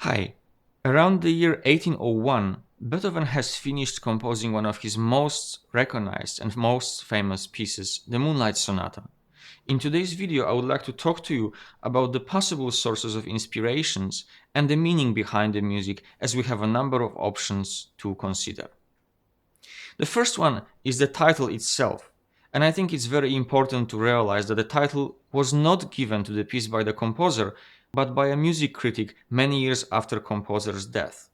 Hi. Around the year 1801, Beethoven has finished composing one of his most recognized and most famous pieces, the Moonlight Sonata. In today's video, I would like to talk to you about the possible sources of inspirations and the meaning behind the music, as we have a number of options to consider. The first one is the title itself, and I think it's very important to realize that the title was not given to the piece by the composer, but by a music critic many years after composer's death.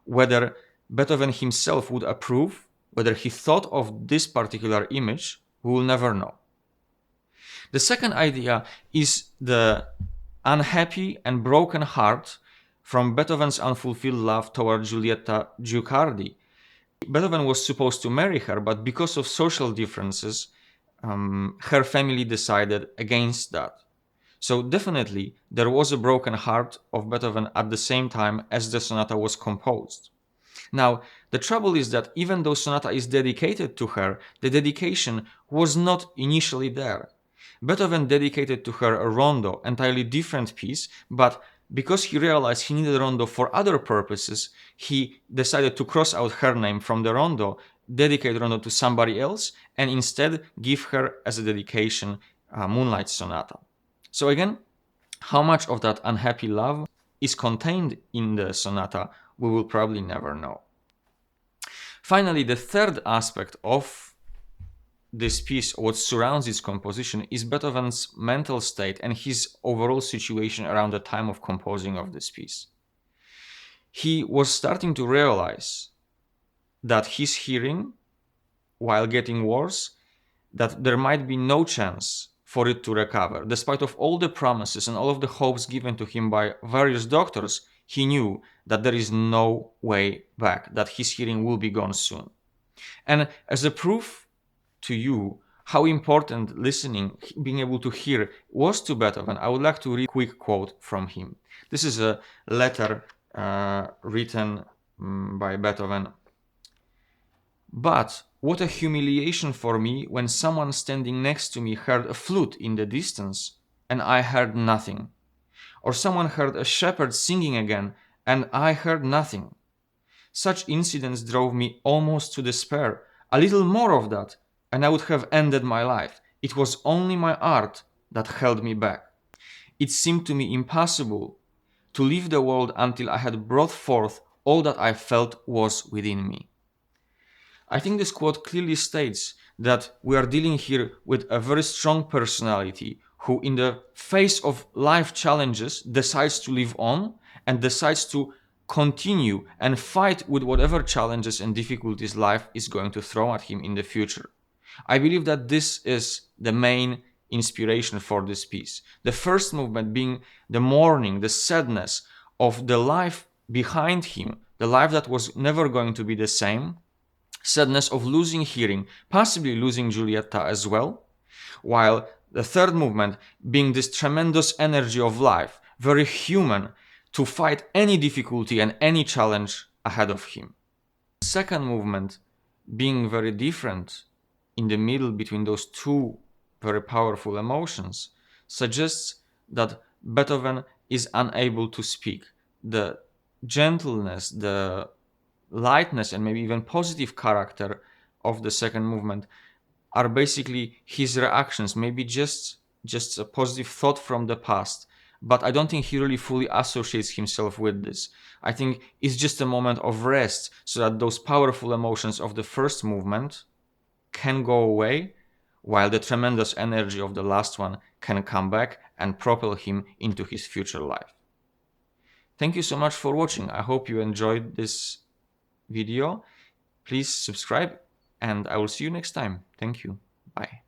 Whether Beethoven himself would approve, whether he thought of this particular image, we will never know. The second idea is the unhappy and broken heart from Beethoven's unfulfilled love toward Giulietta Guicciardi. Beethoven was supposed to marry her, but because of social differences, her family decided against that. So definitely there was a broken heart of Beethoven at the same time as the sonata was composed. Now, the trouble is that even though sonata is dedicated to her, the dedication was not initially there. Beethoven dedicated to her a rondo, entirely different piece, but because he realized he needed a rondo for other purposes, he decided to cross out her name from the rondo, dedicate the rondo to somebody else, and instead give her as a dedication Moonlight Sonata. So again, how much of that unhappy love is contained in the sonata, we will probably never know. Finally, the third aspect of this piece, what surrounds its composition, is Beethoven's mental state and his overall situation around the time of composing of this piece. He was starting to realize that his hearing, while getting worse, that there might be no chance for it to recover. Despite of all the promises and all of the hopes given to him by various doctors, he knew that there is no way back, that his hearing will be gone soon. And as a proof to you how important listening, being able to hear, was to Beethoven, I would like to read a quick quote from him. This is a letter written by Beethoven. "But what a humiliation for me when someone standing next to me heard a flute in the distance and I heard nothing. Or someone heard a shepherd singing again and I heard nothing. Such incidents drove me almost to despair. A little more of that and I would have ended my life. It was only my art that held me back. It seemed to me impossible to leave the world until I had brought forth all that I felt was within me." I think this quote clearly states that we are dealing here with a very strong personality who, in the face of life challenges, decides to live on and decides to continue and fight with whatever challenges and difficulties life is going to throw at him in the future. I believe that this is the main inspiration for this piece. The first movement being the mourning, the sadness of the life behind him, the life that was never going to be the same, sadness of losing hearing, possibly losing Giulietta as well, while the third movement being this tremendous energy of life, very human, to fight any difficulty and any challenge ahead of him. The second movement being very different, in the middle between those two very powerful emotions, suggests that Beethoven is unable to speak. The gentleness, the lightness, and maybe even positive character of the second movement are basically his reactions, maybe just a positive thought from the past. But I don't think he really fully associates himself with this. I think it's just a moment of rest so that those powerful emotions of the first movement can go away, while the tremendous energy of the last one can come back and propel him into his future life. Thank you so much for watching. I hope you enjoyed this video. Please subscribe and I will see you next time. Thank you. Bye.